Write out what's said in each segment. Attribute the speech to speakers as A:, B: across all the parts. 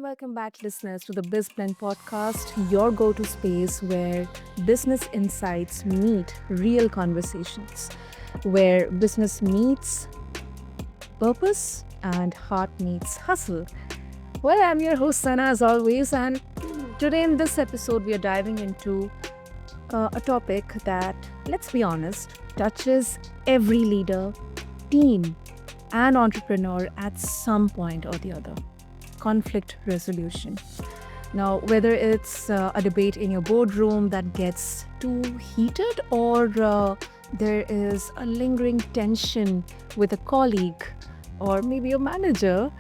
A: welcome back, listeners, to the BizBlend podcast, your go to space where business insights meet real conversations, where business meets purpose and heart meets hustle. Well, I'm your host, Sana, as always, and today in this episode, we are diving into a topic that, let's be honest, touches every leader, team, and entrepreneur at some point or the other: conflict resolution. Now, whether it's a debate in your boardroom that gets too heated, or there is a lingering tension with a colleague or maybe a manager,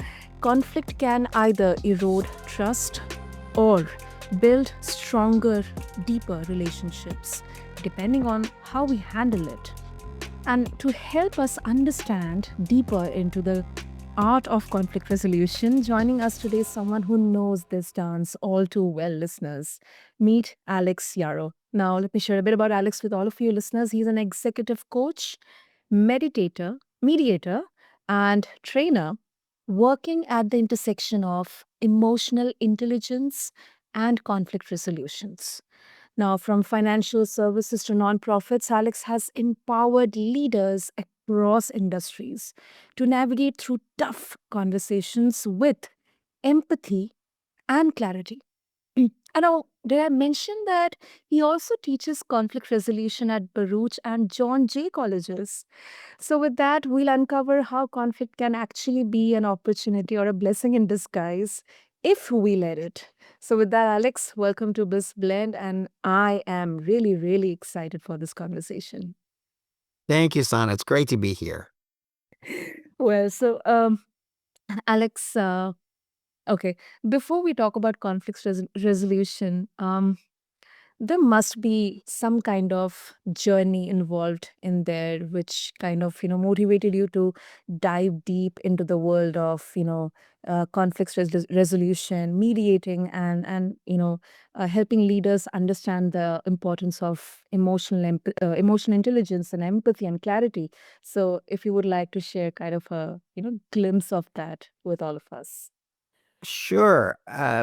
A: conflict can either erode trust or build stronger, deeper relationships, depending on how we handle it. And to help us understand deeper into the art of conflict resolution, joining us today is someone who knows this dance all too well, listeners. Meet Alex Yaro. Now, let me share a bit about Alex with all of you listeners. He's an executive coach, meditator, mediator, and trainer working at the intersection of emotional intelligence and conflict resolutions. Now, from financial services to nonprofits, Alex has empowered leaders across industries to navigate through tough conversations with empathy and clarity. And now, did I mention that he also teaches conflict resolution at Baruch and John Jay colleges? So, with that, we'll uncover how conflict can actually be an opportunity or a blessing in disguise if we let it. So, with that, Alex, welcome to BizBlend, and I am really, really excited for this conversation.
B: Thank you, Sana. It's great to be here.
A: Well, so, Alex, okay, before we talk about conflict resolution, there must be some kind of journey involved in there which kind of motivated you to dive deep into the world of conflict resolution, mediating, and helping leaders understand the importance of emotional intelligence and empathy and clarity. So if you would like to share kind of a glimpse of that with all of us.
B: Sure.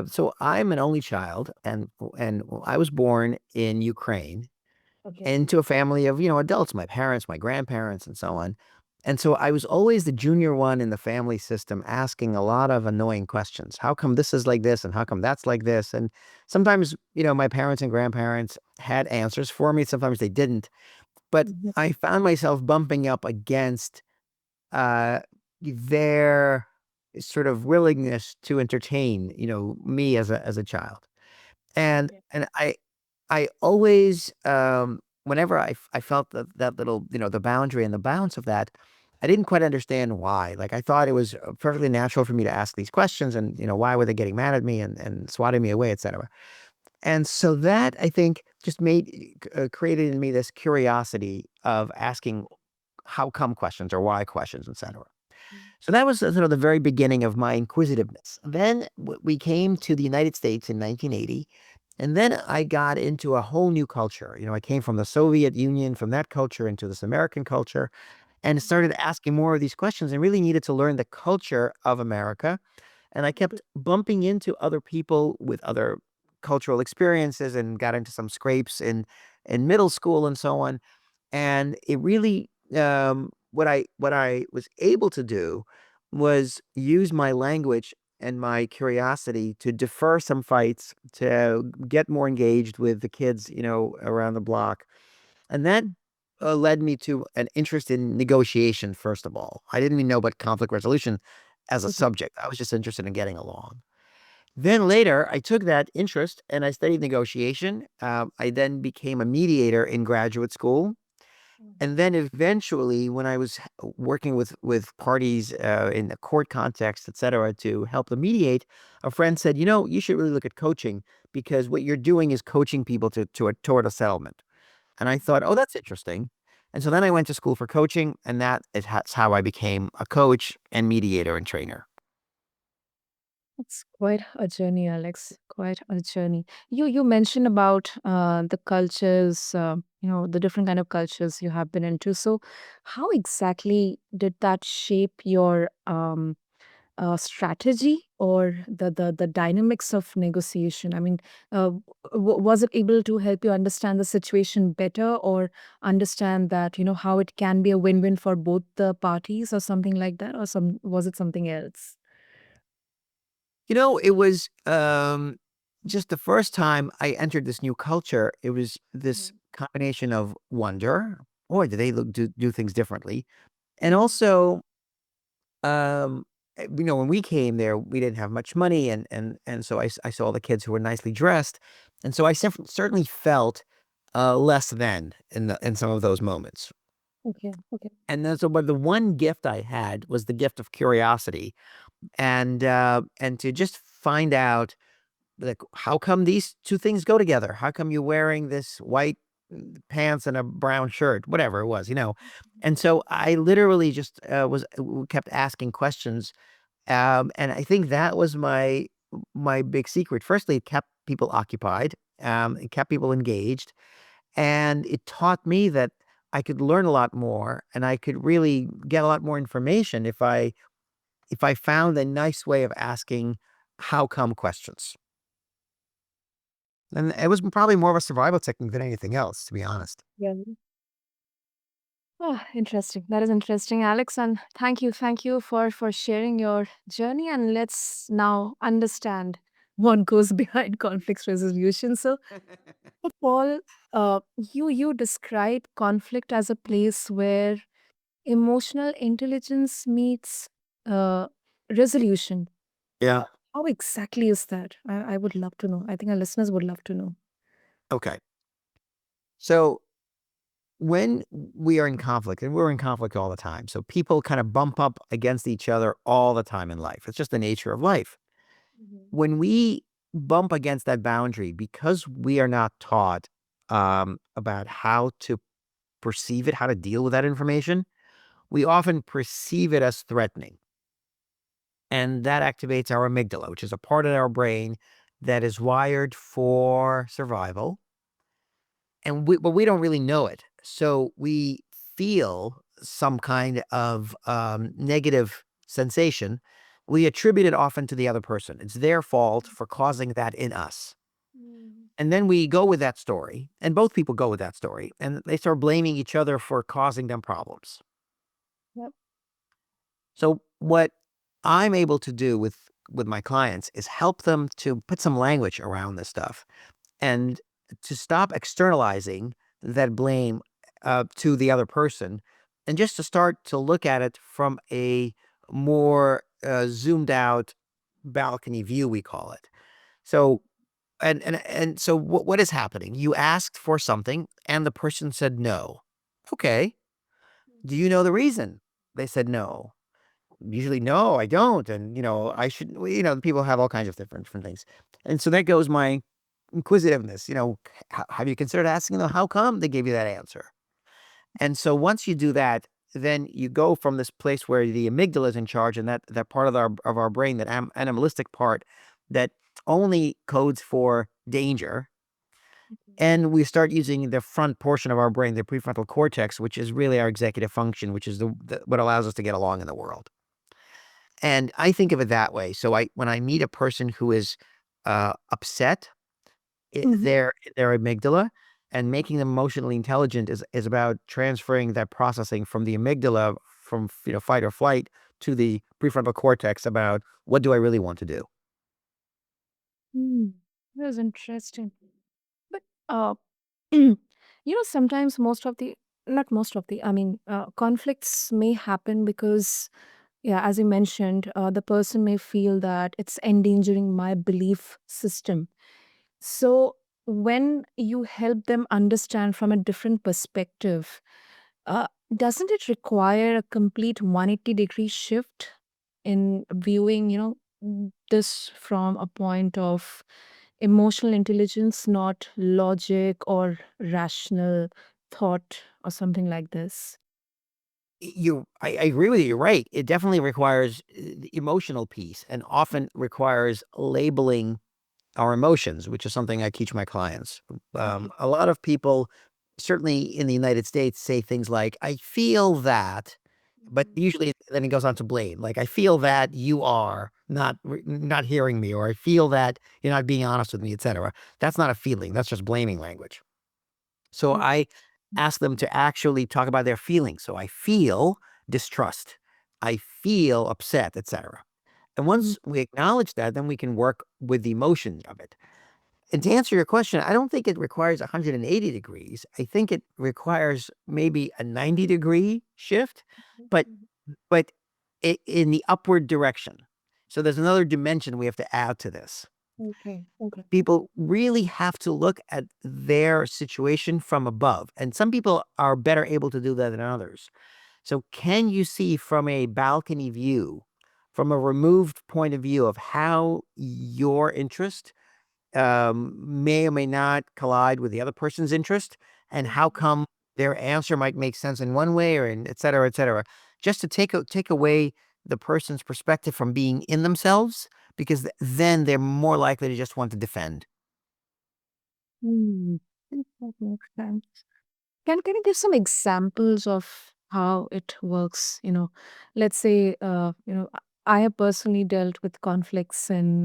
B: So I'm an only child, and I was born in Ukraine
A: Okay.
B: into a family of adults, my parents, my grandparents, and so on. And so I was always the junior one in the family system, asking a lot of annoying questions. How come this is like this, and how come that's like this? And sometimes my parents and grandparents had answers for me. Sometimes they didn't. But
A: Mhm.
B: I found myself bumping up against uh, their sort of willingness to entertain, me as a child. And
A: Yeah.
B: and I always, whenever I felt that little, the boundary and the bounds of that, I didn't quite understand why. Like, I thought it was perfectly natural for me to ask these questions, and why were they getting mad at me and swatting me away, etc. And so that, I think, just created in me this curiosity of asking how come questions or why questions, etc. So that was sort of the very beginning of my inquisitiveness. Then we came to the United States in 1980, and then I got into a whole new culture. I came from the Soviet Union, from that culture into this American culture, and started asking more of these questions and really needed to learn the culture of America. And I kept bumping into other people with other cultural experiences and got into some scrapes in middle school and so on. And it really, what I was able to do was use my language and my curiosity to defer some fights, to get more engaged with the kids, around the block. And that led me to an interest in negotiation, first of all. I didn't even know about conflict resolution as a
A: Mhm.
B: subject. I was just interested in getting along. Then later, I took that interest and I studied negotiation. I then became a mediator in graduate school. And then eventually, when I was working with parties in the court context, et cetera, to help them mediate, a friend said, you should really look at coaching, because what you're doing is coaching people toward a settlement. And I thought, oh, that's interesting. And so then I went to school for coaching, and that's how I became a coach and mediator and trainer.
A: It's quite a journey, Alex. Quite a journey. You mentioned about the cultures, the different kind of cultures you have been into. So, how exactly did that shape your strategy or the dynamics of negotiation? I mean, was it able to help you understand the situation better, or understand that, how it can be a win-win for both the parties, or something like that, or was it something else?
B: It was, just the first time I entered this new culture, it was this
A: Mhm,
B: combination of wonder, "Boy, do they do things differently," and
A: mhm,
B: also, um, when we came there, we didn't have much money, and so I saw all the kids who were nicely dressed, and so I certainly felt, less than in some of those moments,
A: okay, okay.
B: and then but the one gift I had was the gift of curiosity, and to just find out, like, how come these 2 things go together? How come you're wearing this white, pants and a brown shirt? Whatever it was, you know? And so I literally just, kept asking questions, and I think that was my big secret. Firstly, it kept people occupied, it kept people engaged, and it taught me that I could learn a lot more, and I could really get a lot more information if I found a nice way of asking how come questions. And it was probably more of a survival technique than anything else, to be honest.
A: Yeah. Oh, interesting. That is interesting, Alex. And thank you for sharing your journey. And let's now understand what goes behind conflict resolution. So, Paul, you describe conflict as a place where emotional intelligence meets uh, resolution.
B: Yeah.
A: How exactly is that? I would love to know. I think our listeners would love to know.
B: Okay. So when we are in conflict, and we're in conflict all the time, so people kind of bump up against each other all the time in life. It's just the nature of life.
A: Mhm.
B: When we bump against that boundary, because we are not taught about how to perceive it, how to deal with that information, we often perceive it as threatening. And that activates our amygdala, which is a part of our brain that is wired for survival. But we don't really know it. So we feel some kind of negative sensation. We attribute it often to the other person. It's their fault for causing that in us.
A: Mm.
B: And then we go with that story, and both people go with that story, and they start blaming each other for causing them problems.
A: Yep.
B: So what I'm able to do with my clients is help them to put some language around this stuff and to stop externalizing that blame to the other person, and just to start to look at it from a more zoomed out balcony view, we call it. So and so what is happening? You asked for something and the person said no. Okay. Do you know the reason? They said no. Usually, no, I don't. And, I should, well, people have all kinds of different things. And so there goes my inquisitiveness. Have you considered asking them how come they gave you that answer? And so once you do that, then you go from this place where the amygdala is in charge, and that part of our brain, that animalistic part that only codes for danger. And we start using the front portion of our brain, the prefrontal cortex, which is really our executive function, which is what allows us to get along in the world. And I think of it that way. So when I meet a person who is upset,
A: Mhm.
B: their amygdala, and making them emotionally intelligent is about transferring that processing from the amygdala, from fight or flight, to the prefrontal cortex about what do I really want to do.
A: Mm. That was interesting. But sometimes not most of the, I mean, conflicts may happen because, yeah, as you mentioned, the person may feel that it's endangering my belief system. So when you help them understand from a different perspective, uh, doesn't it require a complete 180-degree shift in viewing, this from a point of emotional intelligence, not logic or rational thought or something like this?
B: I agree with you. You're right. It definitely requires the emotional piece, and often requires labeling our emotions, which is something I teach my clients. A lot of people, certainly in the United States, say things like, I feel that. But usually then it goes on to blame. Like, I feel that you are not hearing me, or I feel that you're not being honest with me, etc. That's not a feeling. That's just blaming language. So
A: Mm,
B: I ask them to actually talk about their feelings. So I feel distrust. I feel upset, etc. And
A: mm,
B: once we acknowledge that, then we can work with the emotion of it. And to answer your question, I don't think it requires 180 degrees. I think it requires maybe a 90-degree shift, but but in the upward direction. So there's another dimension we have to add to this.
A: okay, okay.
B: People really have to look at their situation from above, and some people are better able to do that than others. So can you see from a balcony view, from a removed point of view of how your interest may or may not collide with the other person's interest, and how come their answer might make sense in one way or in et cetera, just to take away the person's perspective from being in themselves, because then they're more likely to just want to defend.
A: Mm, that makes sense. Can you give some examples of how it works? Let's say, I have personally dealt with conflicts in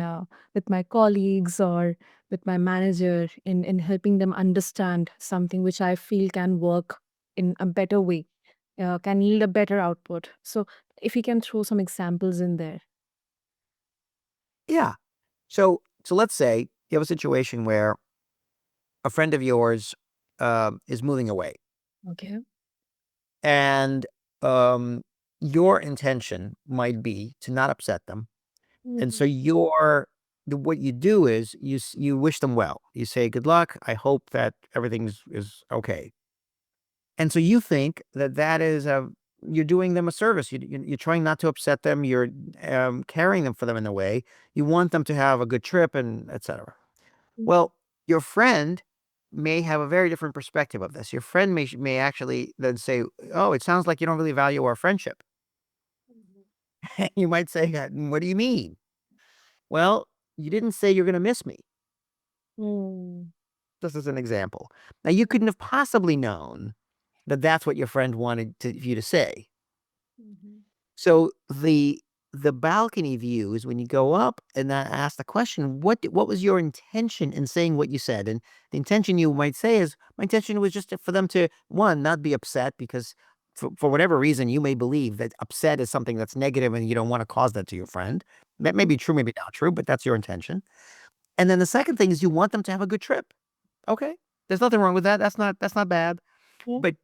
A: with my colleagues or with my manager in helping them understand something which I feel can work in a better way, can yield a better output. So, if you can throw some examples in there.
B: Yeah. So let's say you have a situation where a friend of yours is moving away,
A: Okay.
B: and um, your intention might be to not upset them. And so
A: Mhm.
B: what you do is you wish them well. You say, "Good luck. I hope that everything is okay." And so you think that that is you're doing them a service. You're trying not to upset them. You're caring them for them in a way. You want them to have a good trip and etc.
A: Mhm.
B: Well, your friend may have a very different perspective of this. Your friend may actually then say, "Oh, it sounds like you don't really value our friendship." You might say, "What do you mean?" Well, you didn't say you're going to miss me.
A: Mm.
B: Just as an example. Now, you couldn't have possibly known that that's what your friend wanted you to say.
A: Mhm.
B: So the balcony view is when you go up and then ask the question, what was your intention in saying what you said? And the intention you might say is, my intention was just for them to, one, not be upset because for whatever reason you may believe that upset is something that's negative and you don't want to cause that to your friend. That may be true, maybe not true, but that's your intention. And then the second thing is you want them to have a good trip. Okay. There's nothing wrong with that. That's not bad.
A: Yeah.
B: But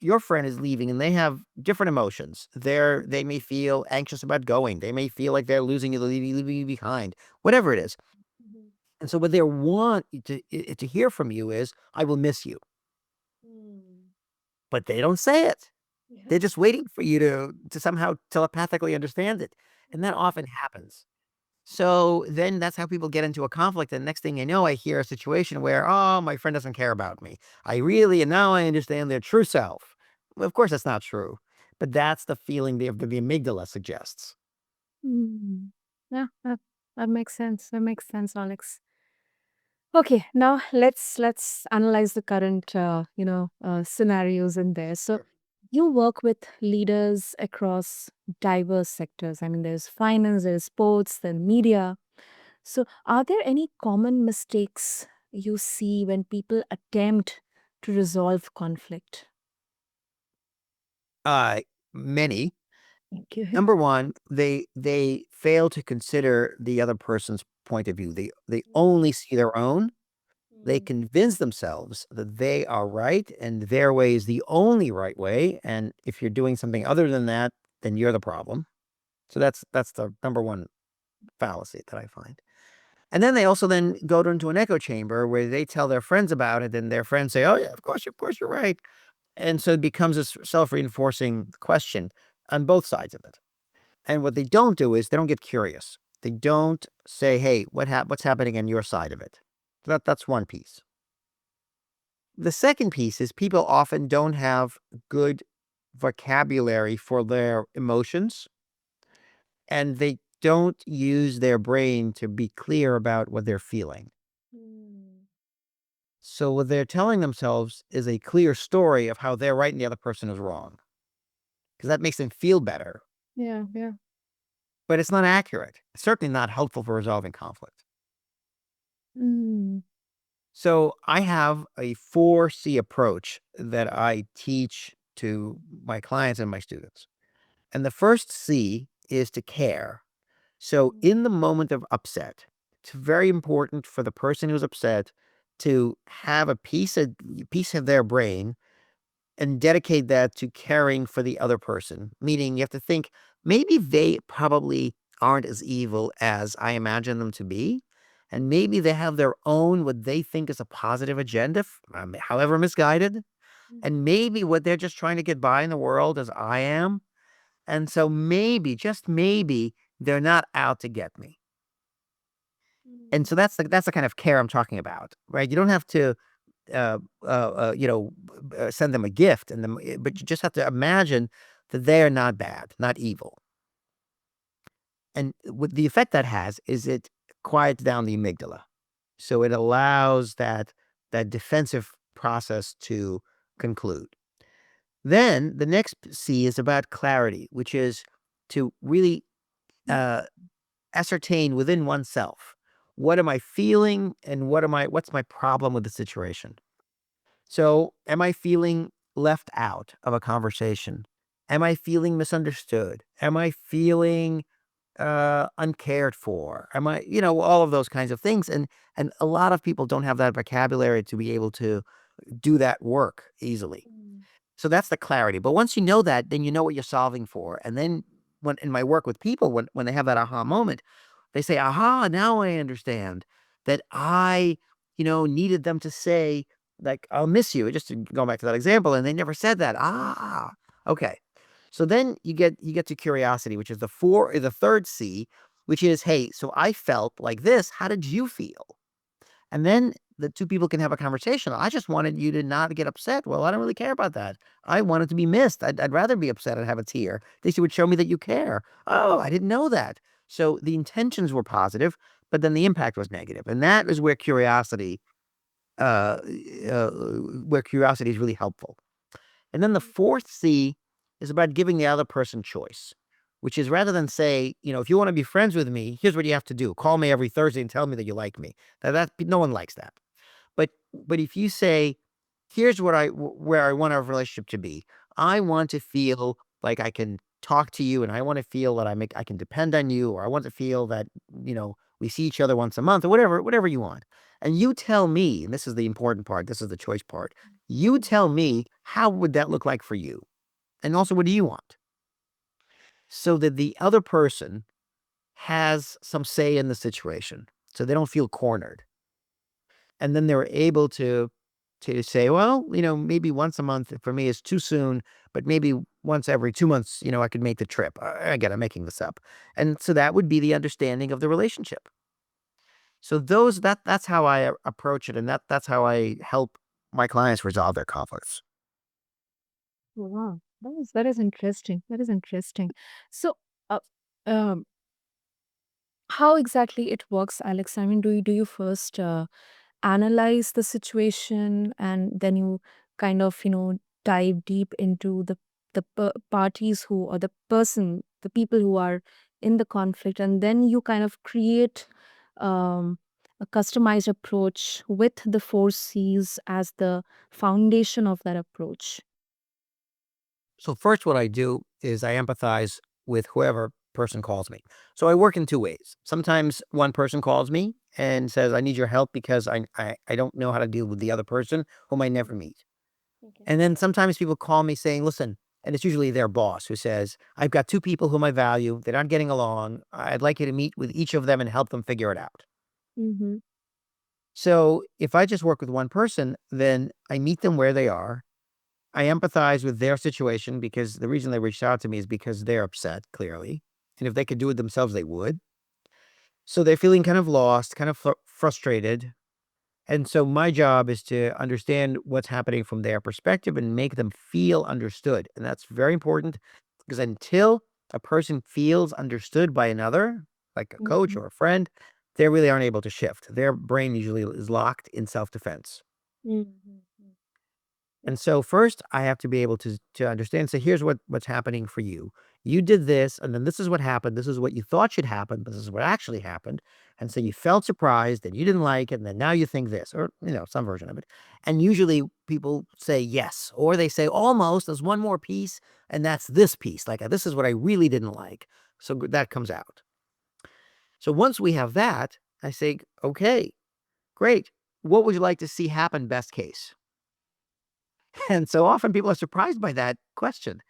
B: your friend is leaving and they have different emotions. They may feel anxious about going. They may feel like they're losing you, leaving you behind. Whatever it is.
A: Mhm.
B: And so what they want to hear from you is, I will miss you.
A: Mm.
B: But they don't say it.
A: Yeah.
B: They're just waiting for you to somehow telepathically understand it. And that often happens. So then that's how people get into a conflict. And next thing you know, I hear a situation where, oh, my friend doesn't care about me. And now I understand their true self. Well, of course, that's not true. But that's the feeling the amygdala suggests.
A: Mm. Yeah, that makes sense. That makes sense, Alex. Okay, now let's analyze the current scenarios in there. So you work with leaders across diverse sectors. I mean, there's finance, there's sports, then media. So are there any common mistakes you see when people attempt to resolve conflict?
B: Uh, Many.
A: Okay.
B: Number one, they fail to consider the other person's point of view. They only see their own. They
A: Mm.
B: convince themselves that they are right and their way is the only right way. And if you're doing something other than that, then you're the problem. So that's the number one fallacy that I find. And then they also then go into an echo chamber where they tell their friends about it, and their friends say, "Oh yeah, of course you're right." And so it becomes a self-reinforcing question on both sides of it. And what they don't do is they don't get curious. They don't say, "Hey, what's happening on your side of it?" That's one piece. The second piece is people often don't have good vocabulary for their emotions, and they don't use their brain to be clear about what they're feeling.
A: Mm.
B: So what they're telling themselves is a clear story of how they're right and the other person is wrong. because that makes them feel better.
A: Yeah, yeah.
B: But it's not accurate. It's certainly not helpful for resolving conflict.
A: Mm.
B: So I have a 4C approach that I teach to my clients and my students. And the first C is to care. So in the moment of upset, it's very important for the person who's upset to have a piece of their brain and dedicate that to caring for the other person. Meaning you have to think maybe they probably aren't as evil as I imagine them to be. And maybe they have their own, what they think is a positive agenda, however misguided. And maybe what they're just trying to get by in the world as I am. And so maybe, just maybe, they're not out to get me. And so that's the kind of care I'm talking about, right? You don't have to uh, send them a gift, but you just have to imagine that they are not bad, not evil. And what the effect that has is it quiets down the amygdala, so it allows that defensive process to conclude. Then the next C is about clarity, which is to really uh, ascertain within oneself, what am I feeling and what's my problem with the situation. So, am I feeling left out of a conversation? Am I feeling misunderstood? Am I feeling uncared for? Am I, all of those kinds of things? And a lot of people don't have that vocabulary to be able to do that work easily. So that's the clarity. But once you know that, then you know what you're solving for. And then when in my work with people, when they have that aha moment, they say, aha, now I understand that needed them to say, like, I'll miss you. Just going back to that example, and they never said that. Ah, okay. So then you get to curiosity, which is the third C, which is, hey, so I felt like this. How did you feel? And then the two people can have a conversation. I just wanted you to not get upset. Well, I don't really care about that. I wanted to be missed. I'd rather be upset and have a tear. At least it would show me that you care. Oh, I didn't know that. So the intentions were positive, but then the impact was negative. And that is uh, where curiosity is really helpful. And then the fourth C is about giving the other person choice, which is rather than say, if you want to be friends with me, here's what you have to do. Call me every Thursday and tell me that you like me. Now that no one likes that. But if you say, here's where I want our relationship to be. I want to feel like I can talk to you and I want to feel that I can depend on you, or I want to feel that, we see each other once a month, or whatever you want. And you tell me, and this is the important part, this is the choice part. You tell me, how would that look like for you? And also, what do you want? So that the other person has some say in the situation. So they don't feel cornered. And then they're able to say, well, maybe once a month for me is too soon, but maybe once every 2 months, I could make the trip. Again, I'm making this up. And so that would be the understanding of the relationship. So that's how I approach it, and that's how I help my clients resolve their conflicts.
A: Wow, that is interesting. That is interesting. So, uh, um, how exactly it works, Alex? I mean, do you first analyze the situation, and then you kind of dive deep into the parties who, or the people who are in the conflict, and then you kind of create um, a customized approach with the four C's as the foundation of that approach.
B: So first, what I do is I empathize with whoever person calls me. So I work in two ways. Sometimes one person calls me and says, I need your help because I don't know how to deal with the other person whom I never meet.
A: Okay.
B: And then sometimes people call me saying, listen, and it's usually their boss who says, I've got two people whom I value. They're not getting along. I'd like you to meet with each of them and help them figure it out.
A: Mm-hmm.
B: So if I just work with one person, then I meet them where they are. I empathize with their situation because the reason they reached out to me is because they're upset, clearly. And if they could do it themselves, they would. So they're feeling kind of lost, kind of frustrated. And so my job is to understand what's happening from their perspective and make them feel understood. And that's very important because until a person feels understood by another, like a coach
A: Mm-hmm.
B: or a friend, they really aren't able to shift. Their brain usually is locked in self defense.
A: Mm-hmm.
B: And so first I have to be able to understand. So here's what's happening for you. You did this, and then this is what happened. This is what you thought should happen. This is what actually happened. And so you felt surprised and you didn't like it. And then now you think this, or some version of it. And usually people say yes, or they say almost, there's one more piece, and that's this piece. Like this is what I really didn't like. So that comes out. So once we have that, I say, okay, great. What would you like to see happen best case? And so often people are surprised by that question,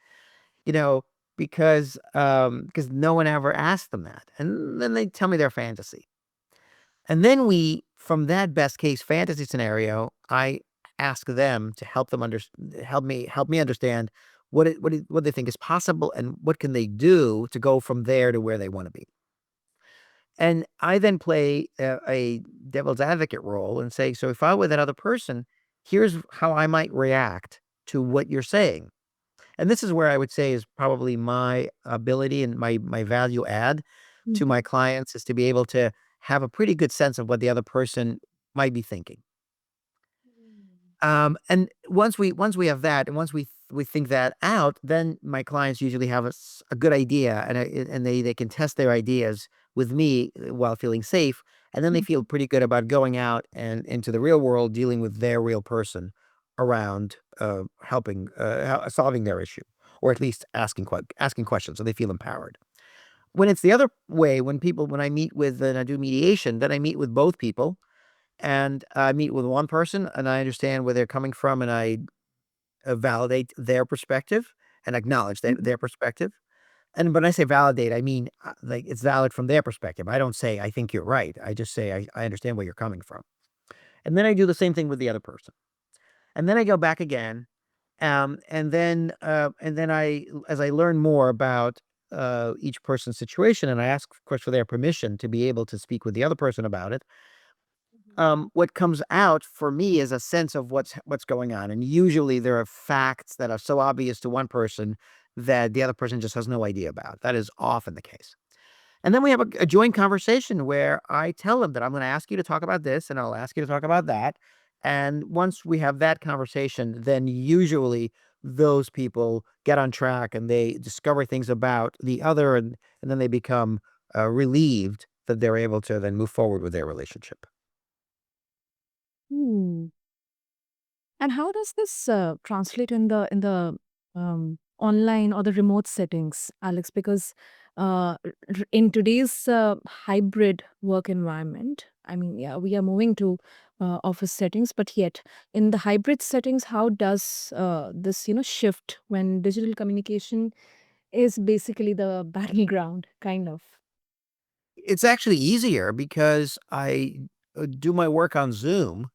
B: you know, because no one ever asked them that. And then they tell me their fantasy. And then from that best case fantasy scenario, I ask them to help me understand what they think is possible and what can they do to go from there to where they want to be. And I then play a devil's advocate role and say, so if I were that other person, here's how I might react to what you're saying. And this is where I would say is probably my ability and my value add to
A: Mhm.
B: my clients is to be able to have a pretty good sense of what the other person might be thinking. And once we have that, and once we think that out, then my clients usually have a good idea, and they can test their ideas with me while feeling safe, and then they feel
A: Mhm.
B: pretty good about going out and into the real world, dealing with their real person around helping solving their issue, or at least asking questions, so they feel empowered. When it's the other way, when I meet with and I do mediation, then I meet with both people and I meet with one person and I understand where they're coming from and I validate their perspective and acknowledge
A: Mhm.
B: their perspective. And when I say validate, I mean like it's valid from their perspective. I don't say I think you're right. I just say I understand where you're coming from. And then I do the same thing with the other person. And then I go back again. And then as I learn more about each person's situation, and I ask, of course, for their permission to be able to speak with the other person about it, what comes out for me is a sense of what's going on, and usually there are facts that are so obvious to one person that the other person just has no idea about. That is often the case. And then we have a joint conversation where I tell them that I'm going to ask you to talk about this, and I'll ask you to talk about that. And once we have that conversation, then usually those people get on track and they discover things about the other, and then they become relieved that they're able to then move forward with their relationship.
A: Hmm. And how does this translate in the online or the remote settings, Alex? Because in today's hybrid work environment, I mean, yeah, we are moving to office settings, but yet in the hybrid settings, how does this shift when digital communication is basically the battleground, kind of?
B: It's actually easier because I do my work on Zoom.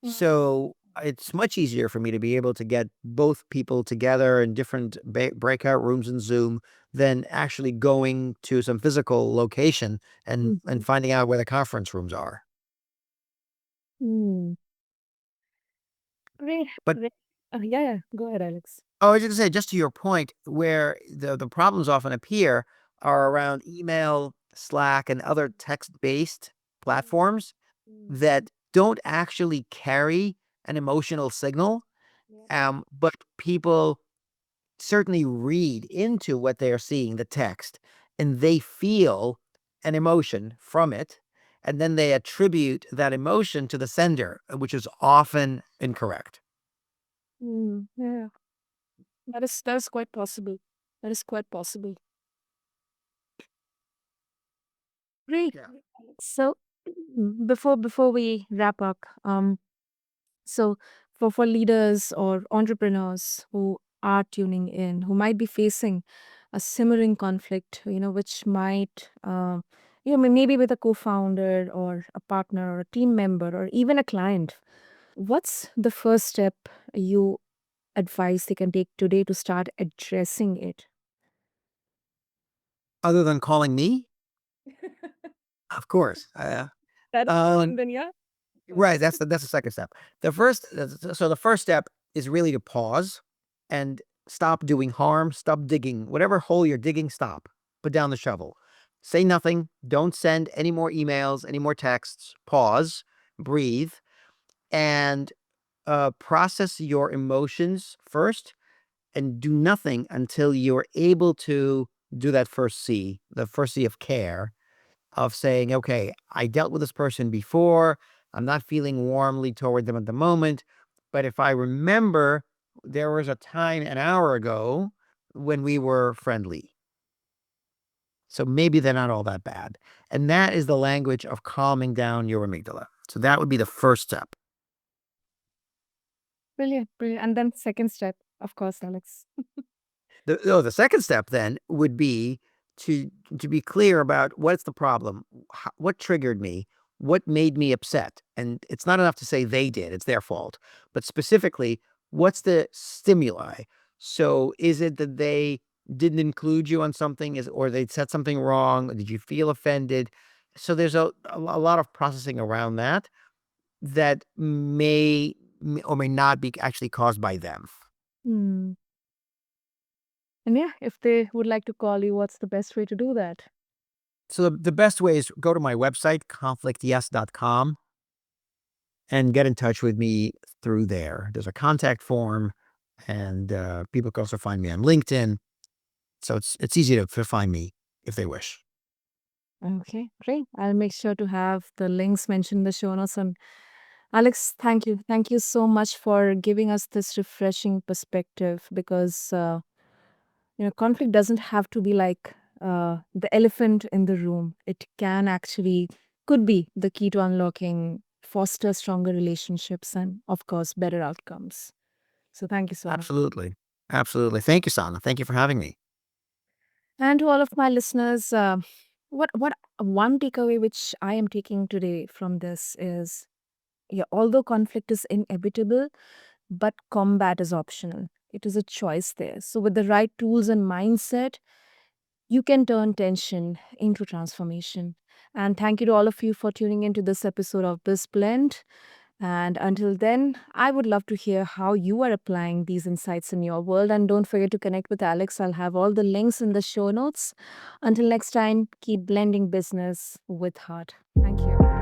A: Mm.
B: So it's much easier for me to be able to get both people together in different breakout rooms in Zoom than actually going to some physical location and
A: Mhm.
B: finding out where the conference rooms are.
A: Mm. Great,
B: But
A: great. Yeah, yeah. Go ahead, Alex.
B: oh, I was just gonna say, just to your point, where the problems often appear are around email, Slack, and other text-based platforms
A: Mm.
B: that don't actually carry an emotional signal.
A: Yep.
B: But people certainly read into what they are seeing, the text, and they feel an emotion from it. And then they attribute that emotion to the sender, which is often incorrect.
A: Yeah, that is quite possible. That is quite possible. Great.
B: Yeah.
A: So before we wrap up, so for leaders or entrepreneurs who are tuning in, who might be facing a simmering conflict, which might, maybe with a co-founder or a partner or a team member or even a client, what's the first step you advice they can take today to start addressing it?
B: Other than calling me, of course.
A: That is
B: Um,
A: one, then yeah. Go ahead.
B: right. That's the second step. The first step is really to pause and stop doing harm. Stop digging. Whatever hole you're digging, stop. Put down the shovel. Say nothing. Don't send any more emails, any more texts. Pause. Breathe. And process your emotions first and do nothing until you're able to do that first C, the first C of care, of saying, okay, I dealt with this person before. I'm not feeling warmly toward them at the moment. But if I remember, there was a time an hour ago when we were friendly. So maybe they're not all that bad. And that is the language of calming down your amygdala. So that would be the first step.
A: Brilliant, brilliant. And then second step, of course, Alex.
B: The second step then would be to to be clear about what's the problem, what triggered me, what made me upset, and it's not enough to say they did; it's their fault. But specifically, what's the stimuli? So, is it that they didn't include you on something, or they said something wrong? Did you feel offended? So there's a lot of processing around that that may or may not be actually caused by them.
A: Hmm. And yeah, if they would like to call you, what's the best way to do that?
B: So the best way is go to my website, conflictyes.com, and get in touch with me through there. There's a contact form, and people can also find me on LinkedIn. So it's easy to find me if they wish.
A: Okay, great. I'll make sure to have the links mentioned in the show notes. And Alex, thank you. Thank you so much for giving us this refreshing perspective because, conflict doesn't have to be like the elephant in the room. It can actually, could be the key to unlocking, foster stronger relationships and, of course, better outcomes. So thank you so much.
B: Absolutely. Absolutely. Thank you, Sana. Thank you for having me.
A: And to all of my listeners, what one takeaway which I am taking today from this is, yeah, although conflict is inevitable, but combat is optional. It is a choice there. So with the right tools and mindset, you can turn tension into transformation. And thank you to all of you for tuning into this episode of BizBlend. And until then, I would love to hear how you are applying these insights in your world. And don't forget to connect with Alex. I'll have all the links in the show notes. Until next time, keep blending business with heart. Thank you.